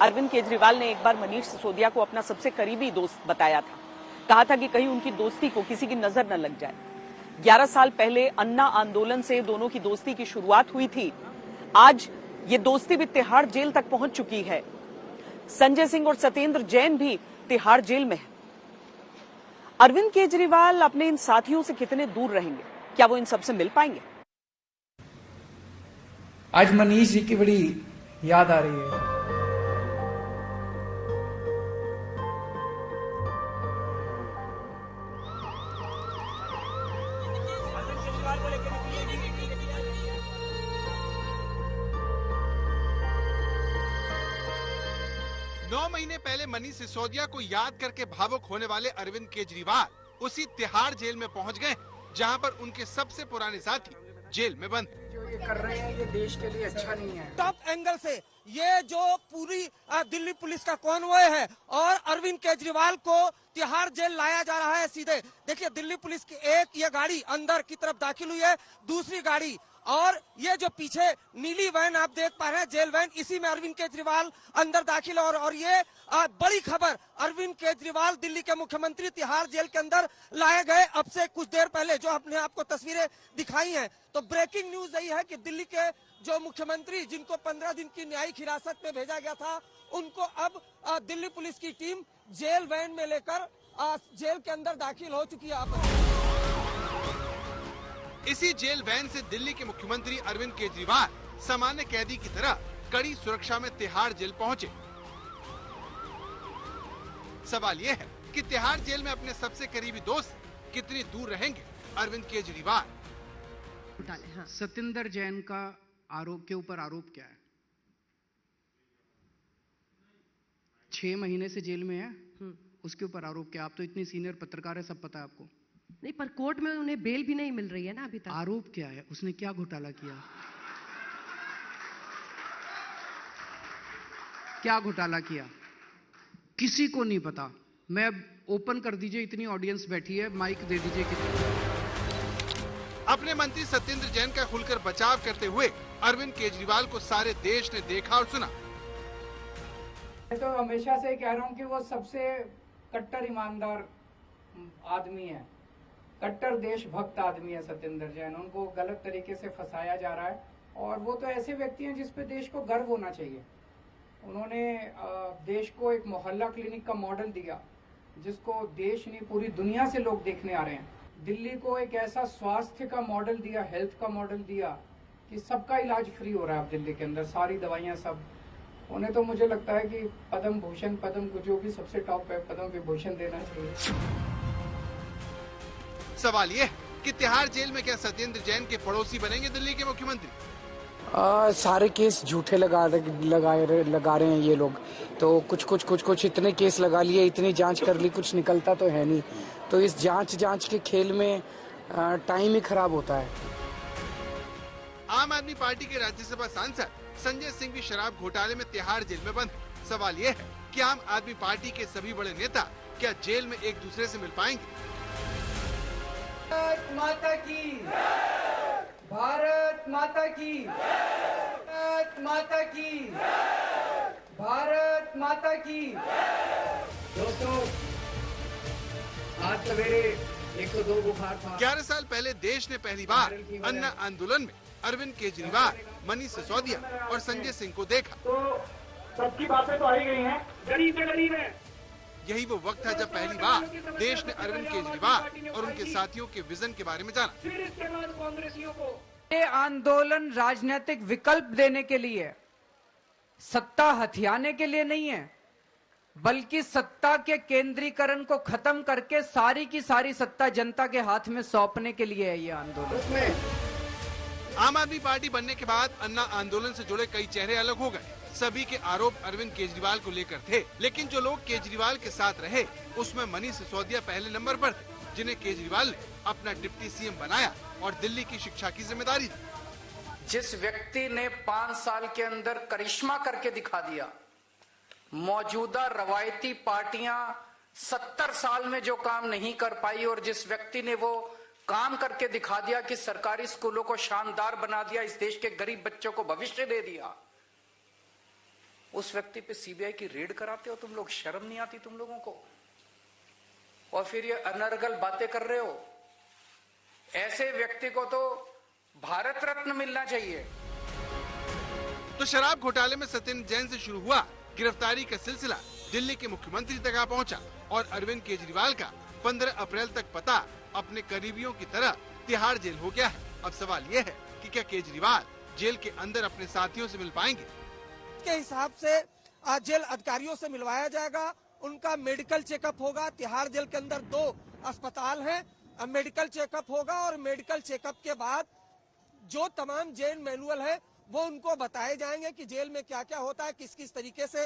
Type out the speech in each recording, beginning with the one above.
अरविंद केजरीवाल ने एक बार मनीष सिसोदिया को अपना सबसे करीबी दोस्त बताया था। कहा था कि कहीं उनकी दोस्ती को किसी की नजर न लग जाए। 11 साल पहले अन्ना आंदोलन से दोनों की दोस्ती की शुरुआत हुई थी। आज ये दोस्ती भी तिहाड़ जेल तक पहुंच चुकी है। संजय सिंह और सत्येंद्र जैन भी तिहाड़ जेल में है। अरविंद केजरीवाल अपने इन साथियों से कितने दूर रहेंगे? क्या वो इन सबसे मिल पाएंगे? आज मनीष जी की बड़ी याद आ रही है। नौ महीने पहले मनीष सिसोदिया को याद करके भावुक होने वाले अरविंद केजरीवाल उसी तिहाड़ जेल में पहुंच गए, जहां पर उनके सबसे पुराने साथी जेल में बंद। जो ये कर रहे हैं ये देश के लिए अच्छा नहीं है। टॉप एंगल से ये जो पूरी दिल्ली पुलिस का कॉन्वॉय है और अरविंद केजरीवाल को तिहाड़ जेल लाया जा रहा है सीधे। देखिए दिल्ली पुलिस की एक ये गाड़ी अंदर की तरफ दाखिल हुई है, दूसरी गाड़ी और ये जो पीछे नीली वैन आप देख पा रहे हैं जेल वैन, इसी में अरविंद केजरीवाल अंदर दाखिल और ये बड़ी खबर, अरविंद केजरीवाल दिल्ली के मुख्यमंत्री तिहाड़ जेल के अंदर लाए गए अब से कुछ देर पहले, जो हमने आपको तस्वीरें दिखाई हैं। तो ब्रेकिंग न्यूज यही है कि दिल्ली के जो मुख्यमंत्री जिनको 15 दिन की न्यायिक हिरासत में भेजा गया था, उनको अब दिल्ली पुलिस की टीम जेल वैन में लेकर जेल के अंदर दाखिल हो चुकी है। इसी जेल वैन से दिल्ली के मुख्यमंत्री अरविंद केजरीवाल सामान्य कैदी की तरह कड़ी सुरक्षा में तिहाड़ जेल पहुंचे। सवाल ये है कि तिहाड़ जेल में अपने सबसे करीबी दोस्त कितनी दूर रहेंगे अरविंद केजरीवाल? हाँ। सत्येंद्र जैन का आरोप के ऊपर आरोप क्या है? 6 महीने से जेल में है, उसके ऊपर आरोप क्या? आप तो इतनी सीनियर पत्रकार है, सब पता है आपको। नहीं, पर कोर्ट में उन्हें बेल भी नहीं मिल रही है ना अभी तक। आरोप क्या है? उसने क्या घोटाला किया? क्या घोटाला किया? किसी को नहीं पता। मैं ओपन कर दीजिए, इतनी ऑडियंस बैठी है, माइक दे दीजिए अपने मंत्री सत्येंद्र जैन का खुलकर बचाव करते हुए अरविंद केजरीवाल को सारे देश ने देखा और सुना। मैं तो हमेशा से कह रहा हूँ कि वो सबसे कट्टर ईमानदार आदमी है, कट्टर देशभक्त आदमी है सत्येंद्र जैन। उनको गलत तरीके से फंसाया जा रहा है और वो तो ऐसे व्यक्ति हैं जिस पे देश को गर्व होना चाहिए। उन्होंने देश को एक मोहल्ला क्लिनिक का मॉडल दिया, जिसको देश नहीं पूरी दुनिया से लोग देखने आ रहे हैं। दिल्ली को एक ऐसा स्वास्थ्य का मॉडल दिया, हेल्थ का मॉडल दिया कि सबका इलाज फ्री हो रहा है अब दिल्ली के अंदर, सारी दवाइयां सब। उन्हें तो मुझे लगता है कि पद्म भूषण, पद्म जो भी सबसे टॉप है, पद्म विभूषण देना चाहिए। सवाल ये है कि तिहाड़ जेल में क्या सत्येंद्र जैन के पड़ोसी बनेंगे दिल्ली के मुख्यमंत्री? सारे केस झूठे लगा रहे हैं ये लोग। तो कुछ इतने केस लगा लिए, इतनी जांच कर ली, कुछ निकलता तो है नहीं। तो इस जांच के खेल में टाइम ही खराब होता है। आम आदमी पार्टी के राज्यसभा सांसद संजय सिंह भी शराब घोटाले में तिहाड़ जेल में बंद। सवाल ये है कि आम आदमी पार्टी के सभी बड़े नेता क्या जेल में एक दूसरे से मिल पाएंगे? भारत माता की, भारत माता की, भारत माता की, भारत माता की। दोस्तों, आज सवेरे 102 बुखार था। 11 साल पहले देश ने पहली बार अन्ना आंदोलन में अरविंद केजरीवाल, मनीष सिसोदिया और संजय सिंह को देखा। तो सबकी बातें तो आ ही गई हैं, गरीब से गरीब है। यही वो वक्त था जब पहली बार देश ने अरविंद केजरीवाल और उनके साथियों के विजन के बारे में जाना। फिर इसके बाद कांग्रेसियों को ये आंदोलन राजनीतिक विकल्प देने के लिए, सत्ता हथियाने के लिए नहीं है, बल्कि सत्ता के केंद्रीकरण को खत्म करके सारी की सारी सत्ता जनता के हाथ में सौंपने के लिए है ये आंदोलन। आम आदमी पार्टी बनने के बाद अन्ना आंदोलन से जुड़े कई चेहरे अलग हो गए। सभी के आरोप अरविंद केजरीवाल को लेकर थे, लेकिन जो लोग केजरीवाल के साथ रहे उसमें मनीष सिसोदिया पहले नंबर पर थे, जिन्हें केजरीवाल ने अपना डिप्टी सीएम बनाया और दिल्ली की शिक्षा की जिम्मेदारी दी। जिस व्यक्ति ने 5 साल के अंदर करिश्मा करके दिखा दिया, मौजूदा रवायती पार्टियां 70 साल में जो काम नहीं कर पाई, और जिस व्यक्ति ने वो काम करके दिखा दिया कि सरकारी स्कूलों को शानदार बना दिया, इस देश के गरीब बच्चों को भविष्य दे दिया, उस व्यक्ति पे सीबीआई की रेड कराते हो तुम लोग, शर्म नहीं आती तुम लोगों को? और फिर ये अनर्गल बातें कर रहे हो। ऐसे व्यक्ति को तो भारत रत्न मिलना चाहिए। तो शराब घोटाले में सत्येंद्र जैन से शुरू हुआ गिरफ्तारी का सिलसिला दिल्ली के मुख्यमंत्री तक आ पहुंचा और अरविंद केजरीवाल का 15 अप्रैल तक पता अपने करीबियों की तरह तिहाड़ जेल हो गया है। अब सवाल ये है कि क्या केजरीवाल जेल के अंदर अपने साथियों से मिल पाएंगे? के हिसाब से आज जेल अधिकारियों से मिलवाया जाएगा, उनका मेडिकल चेकअप होगा। तिहाड़ जेल के अंदर 2 अस्पताल हैं, मेडिकल चेकअप होगा और मेडिकल चेकअप के बाद जो तमाम जेल मैनुअल है वो उनको बताए जाएंगे कि जेल में क्या क्या होता है, किस किस तरीके से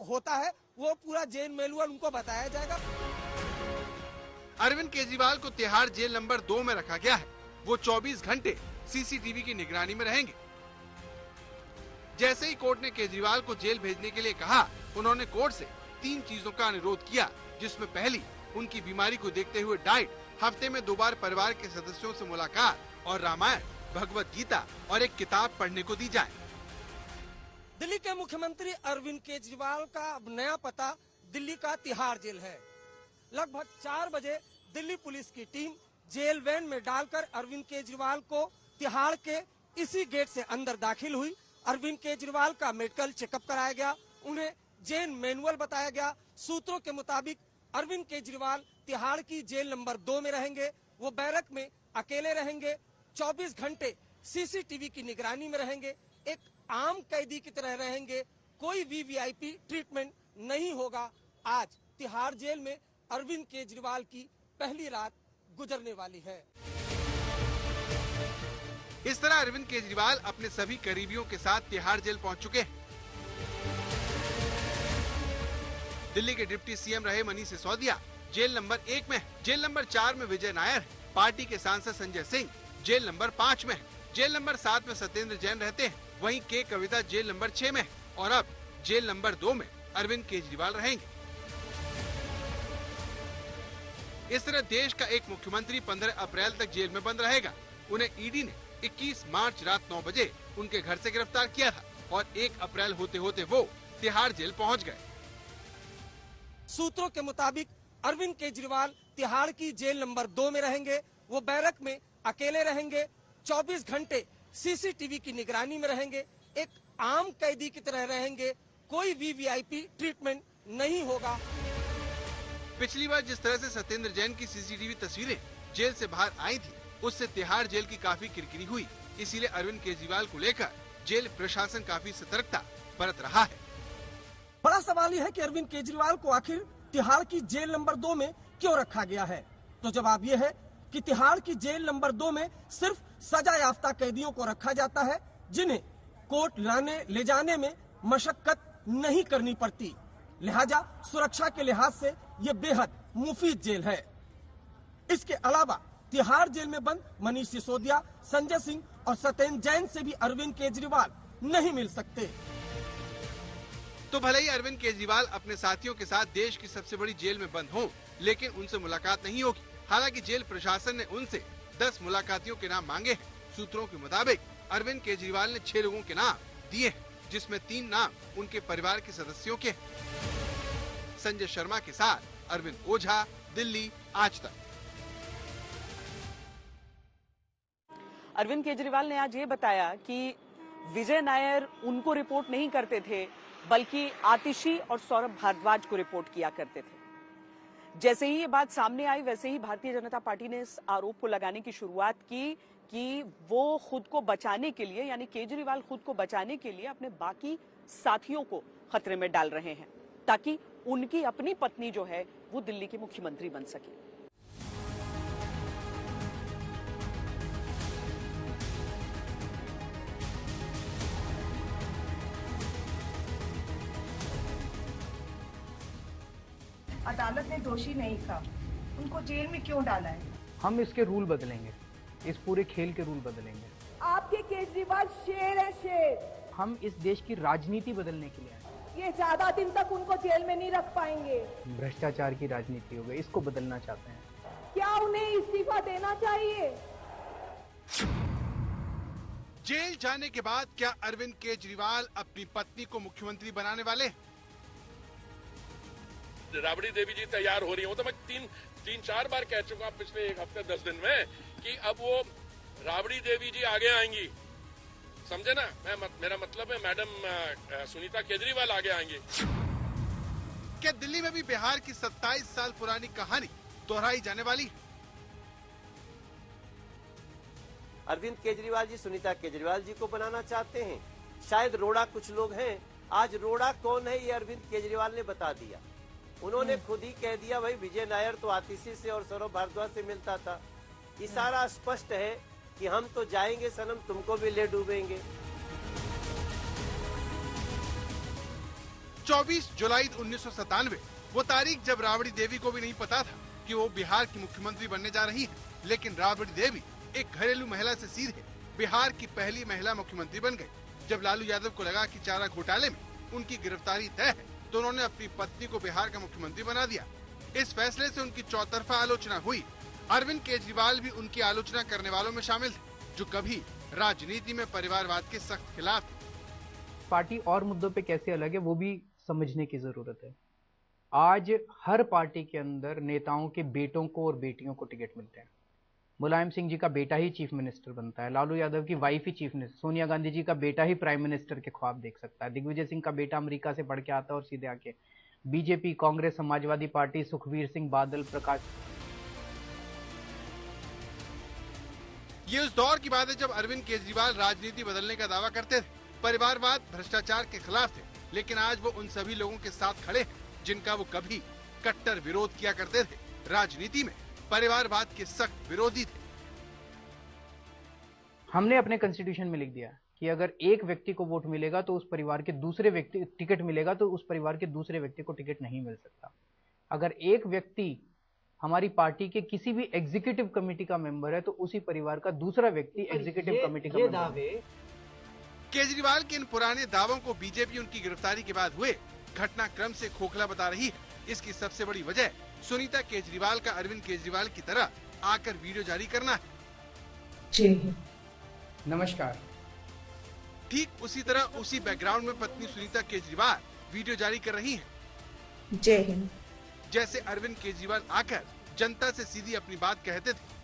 होता है, वो पूरा जेल मैनुअल उनको बताया जाएगा। अरविंद केजरीवाल को तिहाड़ जेल नंबर 2 में रखा गया है। वो 24 घंटे सीसीटीवी की निगरानी में रहेंगे। जैसे ही कोर्ट ने केजरीवाल को जेल भेजने के लिए कहा, उन्होंने कोर्ट से 3 चीजों का अनुरोध किया, जिसमें पहली उनकी बीमारी को देखते हुए डाइट, हफ्ते में 2 बार परिवार के सदस्यों से मुलाकात और रामायण, भगवत गीता और एक किताब पढ़ने को दी जाए। दिल्ली के मुख्यमंत्री अरविंद केजरीवाल का अब नया पता दिल्ली का तिहाड़ जेल है। लगभग 4 बजे दिल्ली पुलिस की टीम जेल वैन में डालकर अरविंद केजरीवाल को तिहाड़ के इसी गेट से अंदर दाखिल हुई। अरविंद केजरीवाल का मेडिकल चेकअप कराया गया, उन्हें जेल मैनुअल बताया गया। सूत्रों के मुताबिक अरविंद केजरीवाल तिहाड़ की जेल नंबर 2 में रहेंगे। वो बैरक में अकेले रहेंगे, 24 घंटे सीसीटीवी की निगरानी में रहेंगे, एक आम कैदी की तरह रहेंगे, कोई वीवीआईपी ट्रीटमेंट नहीं होगा। आज तिहाड़ जेल में अरविंद केजरीवाल की पहली रात गुजरने वाली है। इस तरह अरविंद केजरीवाल अपने सभी करीबियों के साथ तिहाड़ जेल पहुंच चुके हैं। दिल्ली के डिप्टी सीएम रहे मनीष सिसोदिया जेल नंबर 1 में है। जेल नंबर 4 में विजय नायर है। पार्टी के सांसद संजय सिंह जेल नंबर 5 में है। जेल नंबर 7 में सत्येंद्र जैन रहते हैं। वहीं के कविता जेल नंबर 6 में है और अब जेल नंबर 2 में अरविंद केजरीवाल रहेंगे। इस तरह देश का एक मुख्यमंत्री 15 अप्रैल तक जेल में बंद रहेगा। उन्हें ईडी ने 21 मार्च रात 9 बजे उनके घर से गिरफ्तार किया था और 1 अप्रैल होते होते वो तिहाड़ जेल पहुंच गए। सूत्रों के मुताबिक अरविंद केजरीवाल तिहाड़ की जेल नंबर 2 में रहेंगे। वो बैरक में अकेले रहेंगे, 24 घंटे सीसीटीवी की निगरानी में रहेंगे, एक आम कैदी की तरह रहेंगे, कोई वीवीआईपी ट्रीटमेंट नहीं होगा। पिछली बार जिस तरह से सत्येंद्र जैन की सीसीटीवी तस्वीरें जेल से बाहर आई थी, उससे तिहाड़ जेल की काफी किरकिरी हुई। इसीलिए अरविंद केजरीवाल को लेकर जेल प्रशासन काफी सतर्कता बरत रहा है। बड़ा सवाल यह है कि अरविंद केजरीवाल को आखिर तिहाड़ की जेल नंबर 2 में क्यों रखा गया है? तो जवाब यह है कि तिहाड़ की जेल नंबर 2 में सिर्फ सजा याफ्ता कैदियों को रखा जाता है, जिन्हें कोर्ट लाने ले जाने में मशक्कत नहीं करनी पड़ती। लिहाजा सुरक्षा के लिहाज से ये बेहद मुफीद जेल है। इसके अलावा तिहाड़ जेल में बंद मनीष सिसोदिया, संजय सिंह और सत्येंद्र जैन से भी अरविंद केजरीवाल नहीं मिल सकते। तो भले ही अरविंद केजरीवाल अपने साथियों के साथ देश की सबसे बड़ी जेल में बंद हों, लेकिन उनसे मुलाकात नहीं होगी। हालांकि जेल प्रशासन ने उनसे 10 मुलाकातियों के नाम मांगे हैं। सूत्रों के मुताबिक अरविंद केजरीवाल ने 6 लोगों के नाम दिए हैं, जिसमें 3 नाम उनके परिवार के सदस्यों के हैं। संजय शर्मा के साथ अरविंद ओझा, दिल्ली आज तक। अरविंद केजरीवाल ने आज ये बताया कि विजय नायर उनको रिपोर्ट नहीं करते थे, बल्कि आतिशी और सौरभ भारद्वाज को रिपोर्ट किया करते थे। जैसे ही ये बात सामने आई, वैसे ही भारतीय जनता पार्टी ने इस आरोप को लगाने की शुरुआत की कि वो खुद को बचाने के लिए, यानी केजरीवाल खुद को बचाने के लिए अपने बाकी साथियों को खतरे में डाल रहे हैं, ताकि उनकी अपनी पत्नी जो है वो दिल्ली की मुख्यमंत्री बन सके। अदालत ने दोषी नहीं कहा, उनको जेल में क्यों डाला है? हम इसके रूल बदलेंगे, इस पूरे खेल के रूल बदलेंगे। आपके केजरीवाल शेर है, शेर। हम इस देश की राजनीति बदलने के लिए आए। ये ज्यादा दिन तक उनको जेल में नहीं रख पाएंगे। भ्रष्टाचार की राजनीति हो गई, इसको बदलना चाहते हैं। क्या उन्हें इस्तीफा देना चाहिए? जेल जाने के बाद क्या अरविंद केजरीवाल अपनी पत्नी को मुख्यमंत्री बनाने वाले हैं? राबड़ी देवी जी तैयार हो रही हो, तो मैं तीन चार बार कह चुका पिछले एक हफ्ते 10 दिन में कि अब वो राबड़ी देवी जी आगे आएंगी, समझे ना? मेरा मतलब है मैडम सुनीता केजरीवाल आगे आएंगी। क्या दिल्ली में भी बिहार की 27 साल पुरानी कहानी दोहराई जाने वाली है? अरविंद केजरीवाल जी सुनीता केजरीवाल जी को बनाना चाहते हैं। शायद रोड़ा कुछ लोग हैं। आज रोड़ा कौन है ये अरविंद केजरीवाल ने बता दिया। उन्होंने खुद ही कह दिया, भाई विजय नायर तो आतिशी से और सौरभ भारद्वाज से मिलता था। इशारा स्पष्ट है कि हम तो जाएंगे सनम, तुमको भी ले डूबेंगे। 24 जुलाई 1997 वो तारीख जब राबड़ी देवी को भी नहीं पता था कि वो बिहार की मुख्यमंत्री बनने जा रही है, लेकिन राबड़ी देवी एक घरेलू महिला से सीधे बिहार की पहली महिला मुख्यमंत्री बन गई। जब लालू यादव को लगा कि चारा घोटाले में उनकी गिरफ्तारी तय है, तो उन्होंने अपनी पत्नी को बिहार का मुख्यमंत्री बना दिया। इस फैसले से उनकी चौतरफा आलोचना हुई। अरविंद केजरीवाल भी उनकी आलोचना करने वालों में शामिल थे, जो कभी राजनीति में परिवारवाद के सख्त खिलाफ थे। पार्टी और मुद्दों पे कैसे अलग है वो भी समझने की जरूरत है। आज हर पार्टी के अंदर नेताओं के बेटों को और बेटियों को टिकट मिलते हैं। मुलायम सिंह जी का बेटा ही चीफ मिनिस्टर बनता है, लालू यादव की वाइफ ही चीफ मिनिस्टर, सोनिया गांधी जी का बेटा ही प्राइम मिनिस्टर के ख्वाब देख सकता है, दिग्विजय सिंह का बेटा अमेरिका से पढ़ के आता है और सीधे आके बीजेपी, कांग्रेस, समाजवादी पार्टी, सुखबीर सिंह बादल, प्रकाश। ये उस दौर की बात है जब अरविंद केजरीवाल राजनीति बदलने का दावा करते थे, परिवारवाद, भ्रष्टाचार के खिलाफ थे, लेकिन आज वो उन सभी लोगों के साथ खड़े हैं जिनका वो कभी कट्टर विरोध किया करते थे। राजनीति में परिवारवाद के सख्त विरोधी थे। हमने अपने कॉन्स्टिट्यूशन में लिख दिया कि अगर एक व्यक्ति को वोट मिलेगा तो उस परिवार के दूसरे व्यक्ति टिकट मिलेगा, तो उस परिवार के दूसरे व्यक्ति को टिकट नहीं मिल सकता। अगर एक व्यक्ति हमारी पार्टी के किसी भी एग्जीक्यूटिव कमेटी का मेंबर है, तो उसी परिवार का दूसरा व्यक्ति एग्जीक्यूटिव कमेटी का मेंबर है। केजरीवाल के इन पुराने दावों को बीजेपी उनकी गिरफ्तारी के बाद हुए घटनाक्रम से खोखला बता रही है। इसकी सबसे बड़ी वजह सुनीता केजरीवाल का अरविंद केजरीवाल की तरह आकर वीडियो जारी करना है। नमस्कार। ठीक उसी तरह उसी बैकग्राउंड में पत्नी सुनीता केजरीवाल वीडियो जारी कर रही हैं। जय हिंद। जैसे अरविंद केजरीवाल आकर जनता से सीधी अपनी बात कहते थे।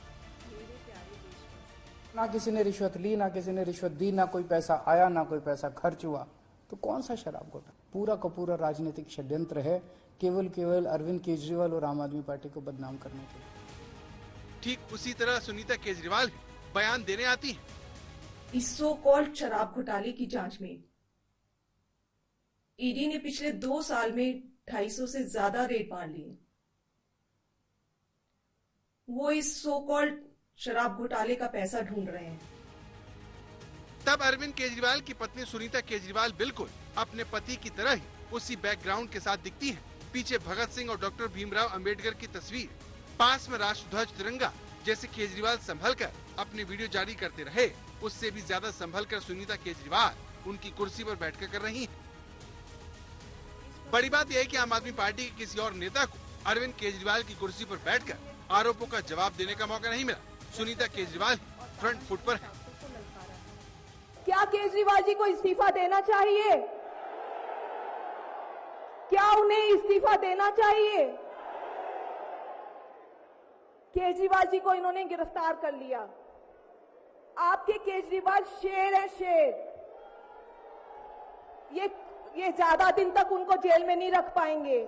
ना किसी ने रिश्वत ली, ना किसी ने रिश्वत दी, ना कोई पैसा आया, ना कोई पैसा खर्च हुआ, तो कौन सा शराब घोटाला? पूरा का पूरा राजनीतिक षड्यंत्र है, केवल अरविंद केजरीवाल और आम आदमी पार्टी को बदनाम करने के लिए। ठीक उसी तरह सुनीता केजरीवाल बयान देने आती हैं। इस सो कॉल्ड शराब घोटाले की जांच में ईडी ने पिछले 2 साल में 250 से ज्यादा रेड मार लिए। वो इस सो कॉल्ड शराब घोटाले का पैसा ढूंढ रहे हैं। तब अरविंद केजरीवाल की पत्नी सुनीता केजरीवाल बिल्कुल अपने पति की तरह ही उसी बैकग्राउंड के साथ दिखती हैं। पीछे भगत सिंह और डॉक्टर भीमराव अंबेडकर की तस्वीर, पास में राष्ट्रध्वज तिरंगा। जैसे केजरीवाल संभलकर अपनी वीडियो जारी करते रहे, उससे भी ज्यादा संभलकर सुनीता केजरीवाल उनकी कुर्सी पर बैठकर कर रही हैं। बड़ी बात यह है कि आम आदमी पार्टी के किसी और नेता को अरविंद केजरीवाल की कुर्सी पर बैठकर आरोपों का जवाब देने का मौका नहीं मिला। सुनीता केजरीवाल फ्रंट फुट पर है। क्या केजरीवाल जी को इस्तीफा देना चाहिए? क्या उन्हें इस्तीफा देना चाहिए? केजरीवाल जी को इन्होंने गिरफ्तार कर लिया। आपके केजरीवाल शेर है, शेर। ये ज्यादा दिन तक उनको जेल में नहीं रख पाएंगे।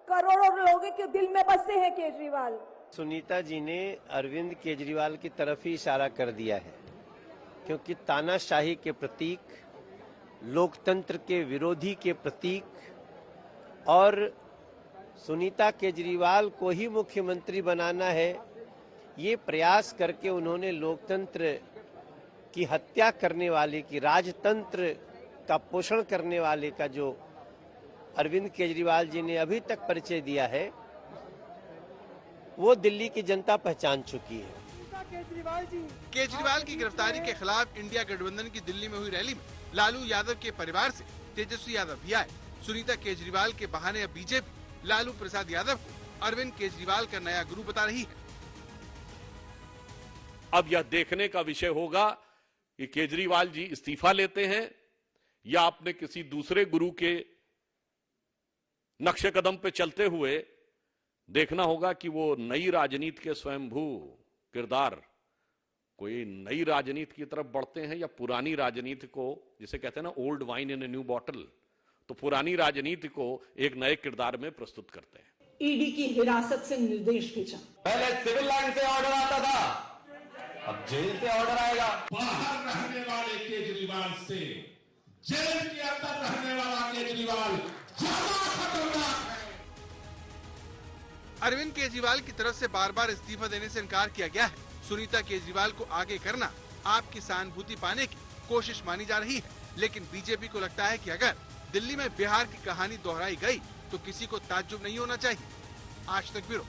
करोड़ों लोगों के दिल में बसते हैं केजरीवाल। सुनीता जी ने अरविंद केजरीवाल की तरफ ही इशारा कर दिया है, क्योंकि तानाशाही के प्रतीक, लोकतंत्र के विरोधी के प्रतीक और सुनीता केजरीवाल को ही मुख्यमंत्री बनाना है, ये प्रयास करके उन्होंने लोकतंत्र की हत्या करने वाले की, राजतंत्र का पोषण करने वाले का जो अरविंद केजरीवाल जी ने अभी तक परिचय दिया है, वो दिल्ली की जनता पहचान चुकी है। केजरीवाल की गिरफ्तारी के खिलाफ इंडिया गठबंधन की दिल्ली में हुई रैली में लालू यादव के परिवार से तेजस्वी यादव भी आए। सुनीता केजरीवाल के बहाने अब बीजेपी लालू प्रसाद यादव को अरविंद केजरीवाल का नया गुरु बता रही है। अब यह देखने का विषय होगा कि केजरीवाल जी इस्तीफा लेते हैं या आपने किसी दूसरे गुरु के नक्शे कदम पे चलते हुए देखना होगा कि वो नई राजनीति के स्वयंभू किरदार कोई नई राजनीति की तरफ बढ़ते हैं या पुरानी राजनीति को, जिसे कहते हैं ना old wine in a new bottle, तो पुरानी राजनीति को एक नए किरदार में प्रस्तुत करते हैं। ईडी की हिरासत से निर्देश भेजा। पहले सिविल लाइन से ऑर्डर आता था, अब जेल से ऑर्डर आएगा। बाहर रहने वाले केजरीवाल से जेल के अंदर रहने वाला केजरीवाल ज्यादा खतरनाक है। अरविंद केजरीवाल की तरफ से बार बार इस्तीफा देने से इनकार किया गया है। सुनीता केजरीवाल को आगे करना आपकी सहानुभूति पाने की कोशिश मानी जा रही है, लेकिन बीजेपी को लगता है कि अगर दिल्ली में बिहार की कहानी दोहराई गई तो किसी को ताज्जुब नहीं होना चाहिए। आज तक ब्यूरो।